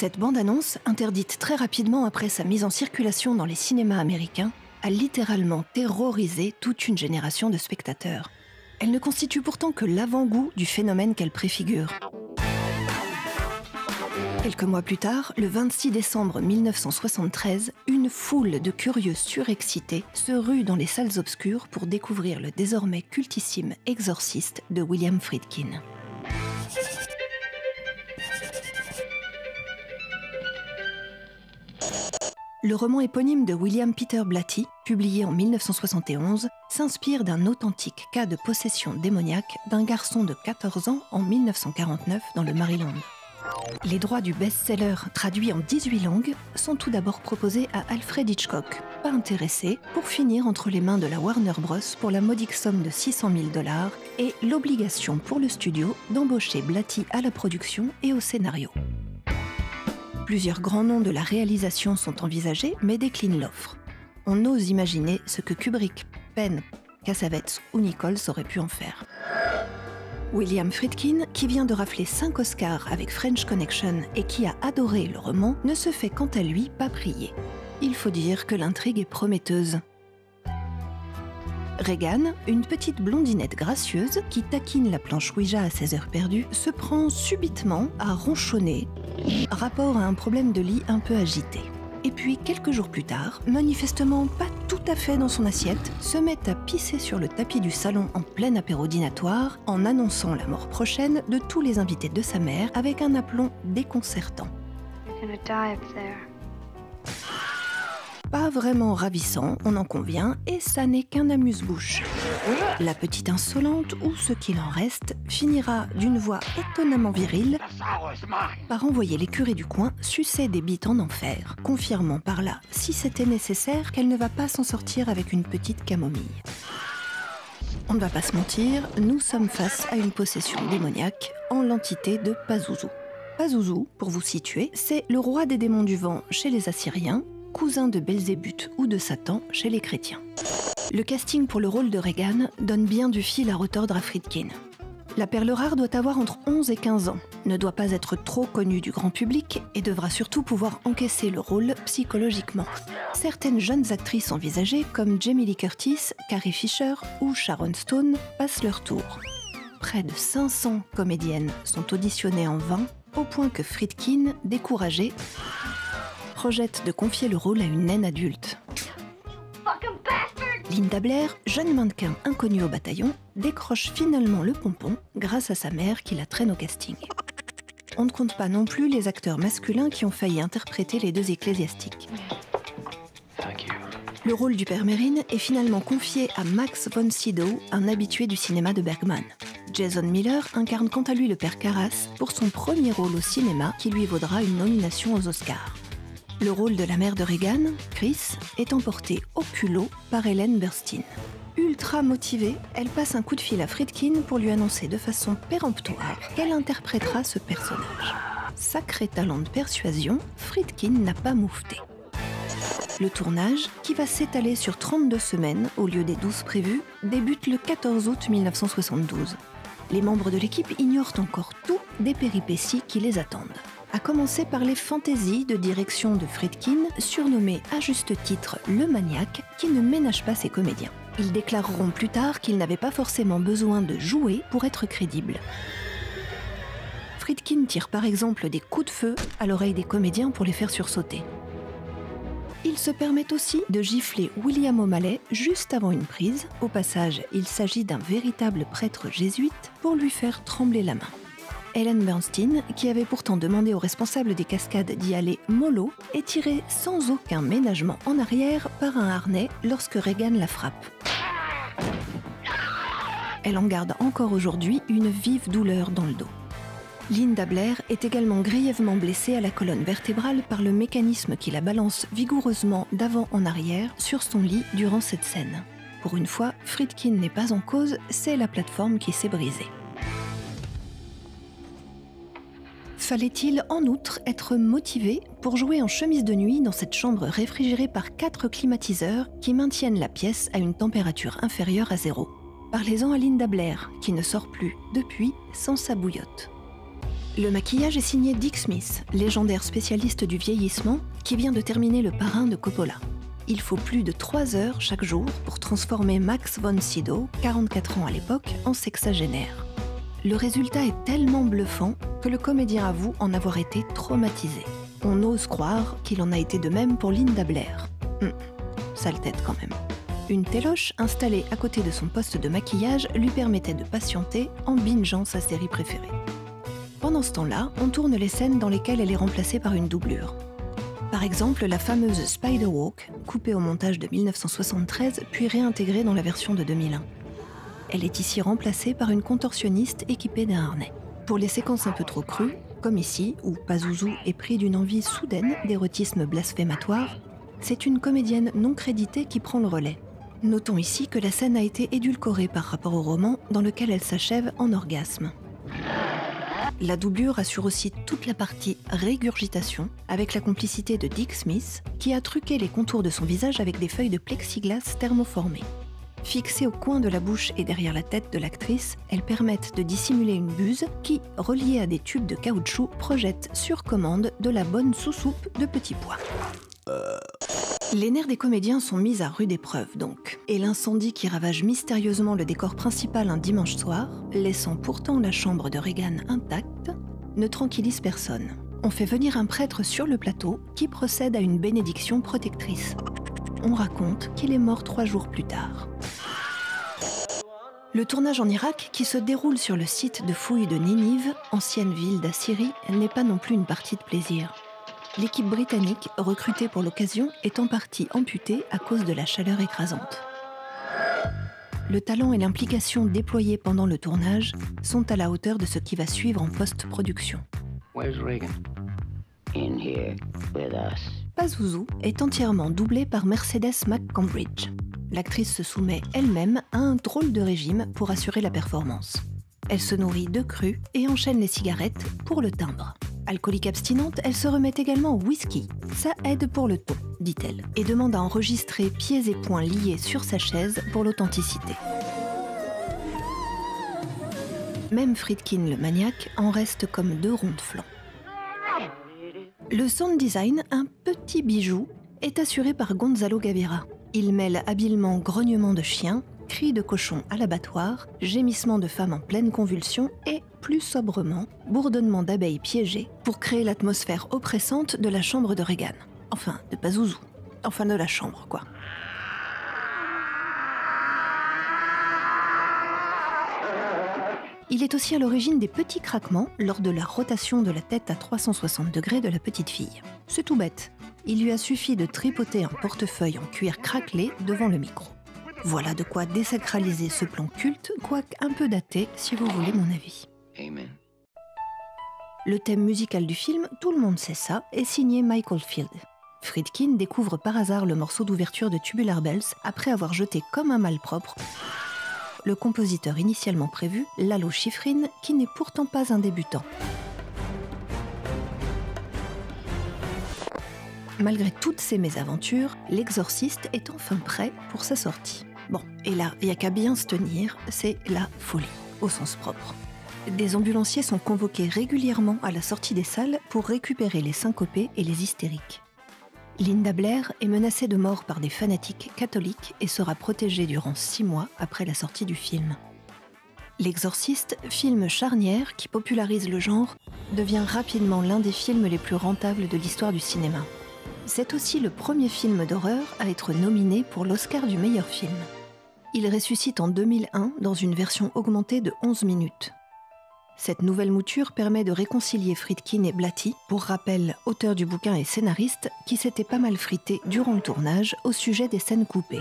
Cette bande-annonce, interdite très rapidement après sa mise en circulation dans les cinémas américains, a littéralement terrorisé toute une génération de spectateurs. Elle ne constitue pourtant que l'avant-goût du phénomène qu'elle préfigure. Quelques mois plus tard, le 26 décembre 1973, une foule de curieux surexcités se rue dans les salles obscures pour découvrir le désormais cultissime Exorciste de William Friedkin. Le roman éponyme de William Peter Blatty, publié en 1971, s'inspire d'un authentique cas de possession démoniaque d'un garçon de 14 ans en 1949 dans le Maryland. Les droits du best-seller, traduits en 18 langues, sont tout d'abord proposés à Alfred Hitchcock, pas intéressé, pour finir entre les mains de la Warner Bros. Pour la modique somme de 600 000 $ et l'obligation pour le studio d'embaucher Blatty à la production et au scénario. Plusieurs grands noms de la réalisation sont envisagés, mais déclinent l'offre. On ose imaginer ce que Kubrick, Penn, Cassavetes ou Nichols auraient pu en faire. William Friedkin, qui vient de rafler 5 Oscars avec French Connection et qui a adoré le roman, ne se fait quant à lui pas prier. Il faut dire que l'intrigue est prometteuse. Regan, une petite blondinette gracieuse qui taquine la planche Ouija à ses heures perdues, se prend subitement à ronchonner, rapport à un problème de lit un peu agité. Et puis, quelques jours plus tard, manifestement pas tout à fait dans son assiette, se met à pisser sur le tapis du salon en plein apéro dînatoire, en annonçant la mort prochaine de tous les invités de sa mère avec un aplomb déconcertant. Pas vraiment ravissant, on en convient, et ça n'est qu'un amuse-bouche. La petite insolente, ou ce qu'il en reste, finira d'une voix étonnamment virile par envoyer les curés du coin sucer des bites en enfer, confirmant par là, si c'était nécessaire, qu'elle ne va pas s'en sortir avec une petite camomille. On ne va pas se mentir, nous sommes face à une possession démoniaque en l'entité de Pazuzu. Pazuzu, pour vous situer, c'est le roi des démons du vent chez les Assyriens, cousin de Belzébuth ou de Satan chez les chrétiens. Le casting pour le rôle de Regan donne bien du fil à retordre à Friedkin. La perle rare doit avoir entre 11 et 15 ans, ne doit pas être trop connue du grand public et devra surtout pouvoir encaisser le rôle psychologiquement. Certaines jeunes actrices envisagées comme Jamie Lee Curtis, Carrie Fisher ou Sharon Stone passent leur tour. Près de 500 comédiennes sont auditionnées en vain, au point que Friedkin, découragé, projette de confier le rôle à une naine adulte. Linda Blair, jeune mannequin inconnue au bataillon, décroche finalement le pompon grâce à sa mère qui la traîne au casting. On ne compte pas non plus les acteurs masculins qui ont failli interpréter les deux ecclésiastiques. Le rôle du père Mérine est finalement confié à Max von Sydow, un habitué du cinéma de Bergman. Jason Miller incarne quant à lui le père Karras pour son premier rôle au cinéma qui lui vaudra une nomination aux Oscars. Le rôle de la mère de Regan, Chris, est emporté au culot par Ellen Burstyn. Ultra motivée, elle passe un coup de fil à Friedkin pour lui annoncer de façon péremptoire qu'elle interprétera ce personnage. Sacré talent de persuasion, Friedkin n'a pas moufté. Le tournage, qui va s'étaler sur 32 semaines au lieu des 12 prévues, débute le 14 août 1972. Les membres de l'équipe ignorent encore tout des péripéties qui les attendent. À commencer par les fantaisies de direction de Friedkin, surnommé à juste titre le maniaque, qui ne ménage pas ses comédiens. Ils déclareront plus tard qu'ils n'avaient pas forcément besoin de jouer pour être crédibles. Friedkin tire par exemple des coups de feu à l'oreille des comédiens pour les faire sursauter. Il se permet aussi de gifler William O'Malley juste avant une prise. Au passage, il s'agit d'un véritable prêtre jésuite pour lui faire trembler la main. Ellen Burstyn, qui avait pourtant demandé aux responsables des cascades d'y aller mollo, est tirée sans aucun ménagement en arrière par un harnais lorsque Regan la frappe. Elle en garde encore aujourd'hui une vive douleur dans le dos. Linda Blair est également grièvement blessée à la colonne vertébrale par le mécanisme qui la balance vigoureusement d'avant en arrière sur son lit durant cette scène. Pour une fois, Friedkin n'est pas en cause, c'est la plateforme qui s'est brisée. Fallait-il en outre être motivé pour jouer en chemise de nuit dans cette chambre réfrigérée par 4 climatiseurs qui maintiennent la pièce à une température inférieure à 0 ? Parlez-en à Linda Blair, qui ne sort plus, depuis, sans sa bouillotte. Le maquillage est signé Dick Smith, légendaire spécialiste du vieillissement, qui vient de terminer Le Parrain de Coppola. Il faut plus de 3 heures chaque jour pour transformer Max von Sydow, 44 ans à l'époque, en sexagénaire. Le résultat est tellement bluffant que le comédien avoue en avoir été traumatisé. On ose croire qu'il en a été de même pour Linda Blair. Sale tête quand même. Une téloche installée à côté de son poste de maquillage lui permettait de patienter en bingeant sa série préférée. Pendant ce temps-là, on tourne les scènes dans lesquelles elle est remplacée par une doublure. Par exemple, la fameuse Spider-Walk, coupée au montage de 1973 puis réintégrée dans la version de 2001. Elle est ici remplacée par une contorsionniste équipée d'un harnais. Pour les séquences un peu trop crues, comme ici, où Pazuzu est pris d'une envie soudaine d'érotisme blasphématoire, c'est une comédienne non créditée qui prend le relais. Notons ici que la scène a été édulcorée par rapport au roman, dans lequel elle s'achève en orgasme. La doublure assure aussi toute la partie régurgitation, avec la complicité de Dick Smith, qui a truqué les contours de son visage avec des feuilles de plexiglas thermoformées. Fixées au coin de la bouche et derrière la tête de l'actrice, elles permettent de dissimuler une buse qui, reliée à des tubes de caoutchouc, projette sur commande de la bonne sous-soupe de petits pois. Les nerfs des comédiens sont mis à rude épreuve donc, et l'incendie qui ravage mystérieusement le décor principal un dimanche soir, laissant pourtant la chambre de Regan intacte, ne tranquillise personne. On fait venir un prêtre sur le plateau qui procède à une bénédiction protectrice. On raconte qu'il est mort 3 jours plus tard. Le tournage en Irak, qui se déroule sur le site de fouilles de Ninive, ancienne ville d'Assyrie, n'est pas non plus une partie de plaisir. L'équipe britannique, recrutée pour l'occasion, est en partie amputée à cause de la chaleur écrasante. Le talent et l'implication déployés pendant le tournage sont à la hauteur de ce qui va suivre en post-production. Pazuzu est entièrement doublée par Mercedes McCambridge. L'actrice se soumet elle-même à un drôle de régime pour assurer la performance. Elle se nourrit de cru et enchaîne les cigarettes pour le timbre. Alcoolique abstinente, elle se remet également au whisky. Ça aide pour le ton, dit-elle, et demande à enregistrer pieds et poings liés sur sa chaise pour l'authenticité. Même Friedkin le maniaque en reste comme 2 ronds de flanc. Le sound design, un petit bijou, est assuré par Gonzalo Gaviria. Il mêle habilement grognements de chiens, cris de cochons à l'abattoir, gémissements de femmes en pleine convulsion et, plus sobrement, bourdonnements d'abeilles piégées pour créer l'atmosphère oppressante de la chambre de Regan. Enfin, de Pazuzu. Enfin, de la chambre, quoi. Il est aussi à l'origine des petits craquements lors de la rotation de la tête à 360 degrés de la petite fille. C'est tout bête. Il lui a suffi de tripoter un portefeuille en cuir craquelé devant le micro. Voilà de quoi désacraliser ce plan culte, quoique un peu daté, si vous voulez mon avis. Amen. Le thème musical du film, tout le monde sait ça, est signé Michael Field. Friedkin découvre par hasard le morceau d'ouverture de Tubular Bells après avoir jeté comme un malpropre le compositeur initialement prévu, Lalo Schifrin, qui n'est pourtant pas un débutant. Malgré toutes ces mésaventures, L'Exorciste est enfin prêt pour sa sortie. Bon, et là, il n'y a qu'à bien se tenir, c'est la folie, au sens propre. Des ambulanciers sont convoqués régulièrement à la sortie des salles pour récupérer les syncopés et les hystériques. Linda Blair est menacée de mort par des fanatiques catholiques et sera protégée durant 6 mois après la sortie du film. L'Exorciste, film charnière qui popularise le genre, devient rapidement l'un des films les plus rentables de l'histoire du cinéma. C'est aussi le premier film d'horreur à être nominé pour l'Oscar du meilleur film. Il ressuscite en 2001 dans une version augmentée de 11 minutes. Cette nouvelle mouture permet de réconcilier Friedkin et Blatty, pour rappel, auteur du bouquin et scénariste, qui s'étaient pas mal frités durant le tournage au sujet des scènes coupées.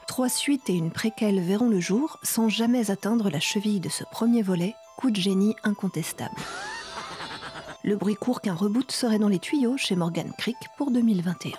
3 suites et une préquelle verront le jour sans jamais atteindre la cheville de ce premier volet, coup de génie incontestable. Le bruit court qu'un reboot serait dans les tuyaux chez Morgan Creek pour 2021.